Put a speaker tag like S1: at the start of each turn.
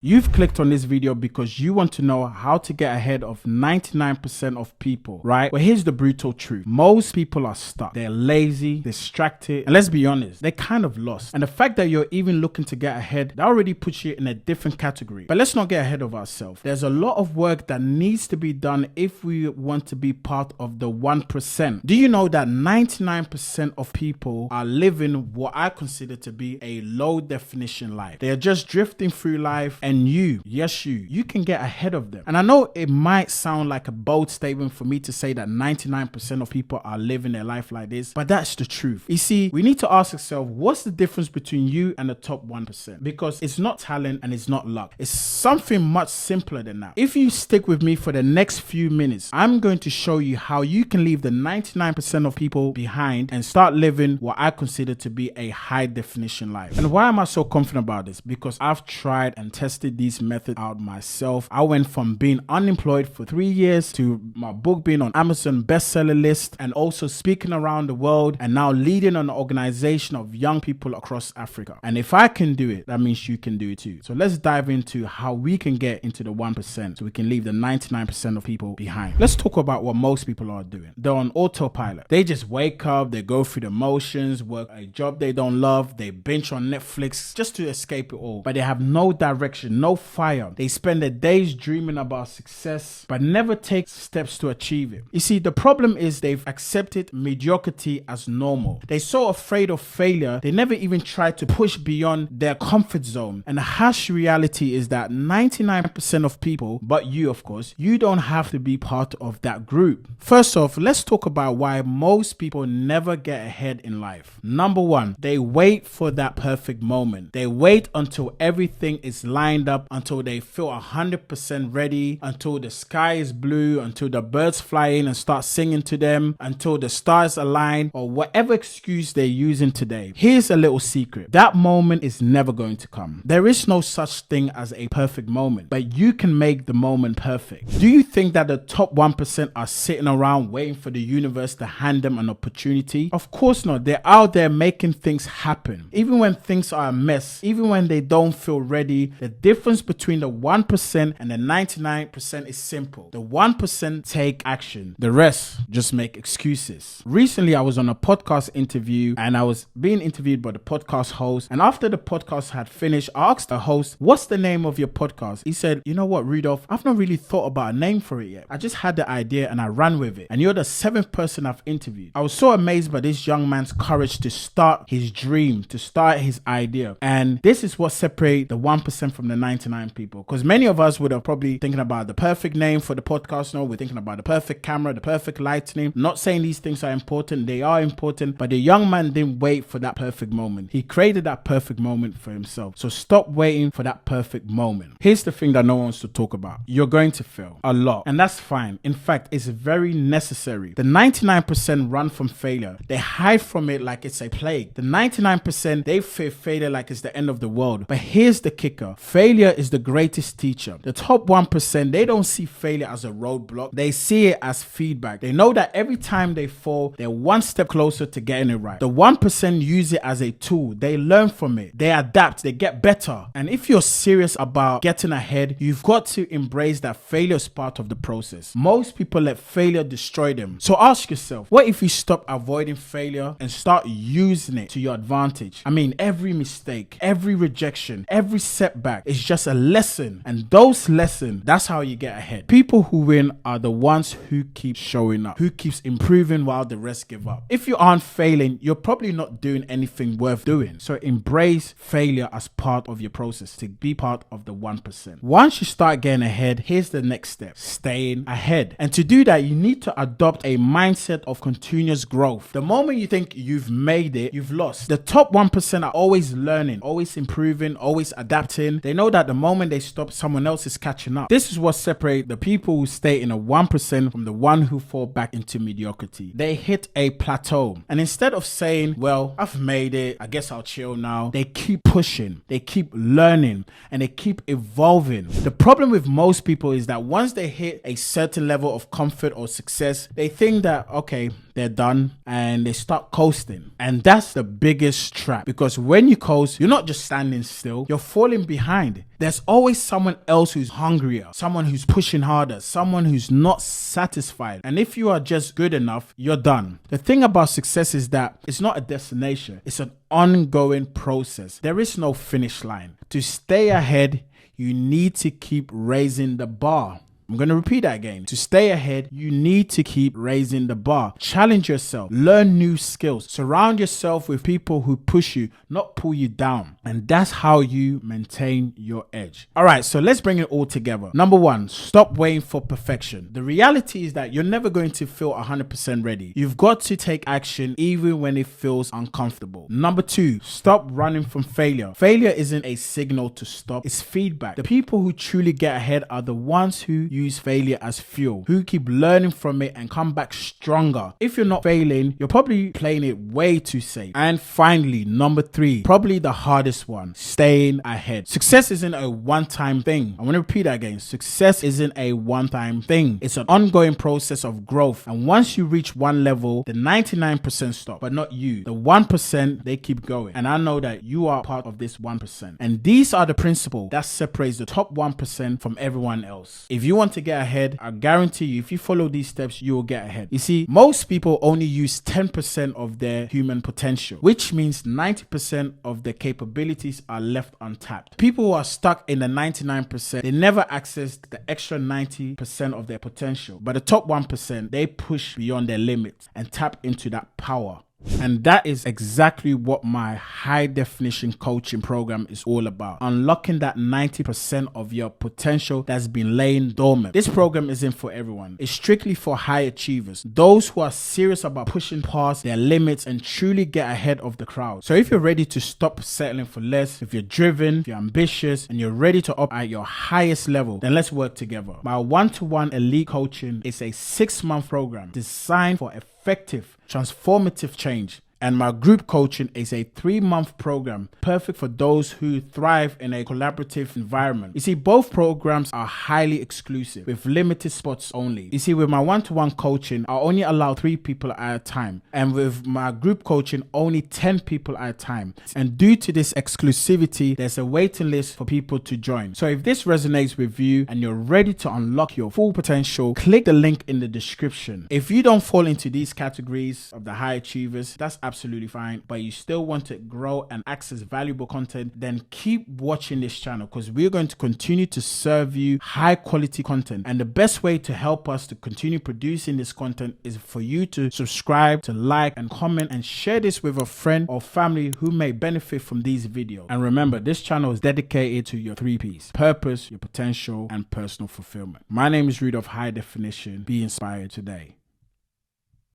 S1: You've clicked on this video because you want to know how to get ahead of 99% of people, right? Well, here's the brutal truth. Most people are stuck. They're lazy, distracted, and let's be honest, they're kind of lost. And the fact that you're even looking to get ahead, that already puts you in a different category. But let's not get ahead of ourselves. There's a lot of work that needs to be done if we want to be part of the 1%. Do you know that 99% of people are living what I consider to be a low definition life? They are just drifting through life, and you can get ahead of them. And I know it might sound like a bold statement for me to say that 99% of people are living their life like this, but that's the truth. You see, we need to ask ourselves, what's the difference between you and the top 1%? Because it's not talent and it's not luck. It's something much simpler than that. If you stick with me for the next few minutes, I'm going to show you how you can leave the 99% of people behind and start living what I consider to be a high definition life. And why am I so confident about this? Because I've tried and tested these methods out myself. I went from being unemployed for 3 years to my book being on Amazon bestseller list and also speaking around the world and now leading an organization of young people across Africa. And if I can do it, that means you can do it too. So let's dive into how we can get into the 1% so we can leave the 99% of people behind. Let's talk about what most people are doing. They're on autopilot. They just wake up, they go through the motions, work a job they don't love, they binge on Netflix just to escape it all. But they have no direction, no fire. They spend their days dreaming about success, but never take steps to achieve it. You see, the problem is they've accepted mediocrity as normal. They're so afraid of failure, they never even try to push beyond their comfort zone. And the harsh reality is that 99% of people, but you of course, you don't have to be part of that group. First off, let's talk about why most people never get ahead in life. Number one, they wait for that perfect moment. They wait until everything is lined up, until they feel 100% ready, until the sky is blue, until the birds fly in and start singing to them, until the stars align, or whatever excuse they're using today. Here's a little secret. That moment is never going to come. There is no such thing as a perfect moment, but you can make the moment perfect. Do you think that the top 1% are sitting around waiting for the universe to hand them an opportunity? Of course not. They're out there making things happen. Even when things are a mess, even when they don't feel ready, the difference between the 1% and the 99% is simple. The 1% take action. The rest just make excuses. Recently, I was on a podcast interview and I was being interviewed by the podcast host. And after the podcast had finished, I asked the host, "What's the name of your podcast?" He said, "You know what, Rudolf? I've not really thought about a name for it yet. I just had the idea and I ran with it. And you're the 7th person I've interviewed." I was so amazed by this young man's courage to start his dream, to start his idea. And this is what separates the 1% from the 99 people. Because many of us would have probably thinking about the perfect name for the podcast. No, we're thinking about the perfect camera, the perfect lighting. Not saying these things are important. They are important. But the young man didn't wait for that perfect moment. He created that perfect moment for himself. So stop waiting for that perfect moment. Here's the thing that no one wants to talk about. You're going to fail a lot. And that's fine. In fact, it's very necessary. The 99% run from failure. They hide from it like it's a plague. The 99%, they fear failure like it's the end of the world. But here's the kicker. Failure is the greatest teacher. The top 1%, they don't see failure as a roadblock. They see it as feedback. They know that every time they fall, they're one step closer to getting it right. The 1% use it as a tool. They learn from it. They adapt. They get better. And if you're serious about getting ahead, you've got to embrace that failure is part of the process. Most people let failure destroy them. So ask yourself, what if you stop avoiding failure and start using it to your advantage? I mean, every mistake, every rejection, every setback is just a lesson. And those lessons, that's how you get ahead. People who win are the ones who keep showing up, who keeps improving while the rest give up. If you aren't failing, you're probably not doing anything worth doing. So embrace failure as part of your process to be part of the 1%. Once you start getting ahead, here's the next step: staying ahead. And to do that, you need to adopt a mindset of continuous growth. The moment you think you've made it, you've lost. The top 1% are always learning, always improving, always adapting. They know that the moment they stop, someone else is catching up. This is what separates the people who stay in a 1% from the one who fall back into mediocrity. They hit a plateau. And instead of saying, well, I've made it, I guess I'll chill now, they keep pushing, they keep learning, and they keep evolving. The problem with most people is that once they hit a certain level of comfort or success, they think that, okay, they're done and they start coasting. And that's the biggest trap, because when you coast, you're not just standing still, you're falling behind. There's always someone else who's hungrier, someone who's pushing harder, someone who's not satisfied. And if you are just good enough, you're done. The thing about success is that it's not a destination, it's an ongoing process. There is no finish line. To stay ahead, you need to keep raising the bar. I'm going to repeat that again. To stay ahead, you need to keep raising the bar. Challenge yourself. Learn new skills. Surround yourself with people who push you, not pull you down. And that's how you maintain your edge. All right, so let's bring it all together. Number one, stop waiting for perfection. The reality is that you're never going to feel 100% ready. You've got to take action even when it feels uncomfortable. Number two, stop running from failure. Failure isn't a signal to stop. It's feedback. The people who truly get ahead are the ones who use failure as fuel, who keep learning from it and come back stronger. If you're not failing, you're probably playing it way too safe. And finally, number three, probably the hardest one, staying ahead. Success isn't a one-time thing. I want to repeat that again. Success isn't a one-time thing. It's an ongoing process of growth. And once you reach one level, the 99% stop, but not you. The 1%, they keep going. And I know that you are part of this 1%. And these are the principles that separates the top 1% from everyone else. If you want to get ahead, I guarantee you, if you follow these steps, you will get ahead. You see, most people only use 10% of their human potential, which means 90% of their capabilities are left untapped. People who are stuck in the 99%, they never access the extra 90% of their potential. But the top 1%, they push beyond their limits and tap into that power. And that is exactly what my high definition coaching program is all about. Unlocking that 90% of your potential that's been laying dormant. This program isn't for everyone. It's strictly for high achievers. Those who are serious about pushing past their limits and truly get ahead of the crowd. So if you're ready to stop settling for less, if you're driven, if you're ambitious, and you're ready to operate at your highest level, then let's work together. My one-to-one elite coaching is a 6-month program designed for effective, transformative change. And my group coaching is a 3-month program, perfect for those who thrive in a collaborative environment. You see, both programs are highly exclusive with limited spots only. You see, with my one-to-one coaching, I only allow 3 people at a time. And with my group coaching, only 10 people at a time. And due to this exclusivity, there's a waiting list for people to join. So if this resonates with you and you're ready to unlock your full potential, click the link in the description. If you don't fall into these categories of the high achievers, that's absolutely fine, but you still want to grow and access valuable content, then keep watching this channel, because we're going to continue to serve you high quality content. And the best way to help us to continue producing this content is for you to subscribe, to like and comment, and share this with a friend or family who may benefit from these videos. And remember, this channel is dedicated to your 3 P's: purpose, your potential, and personal fulfillment. My name is Rudolf, High Definition. Be inspired today.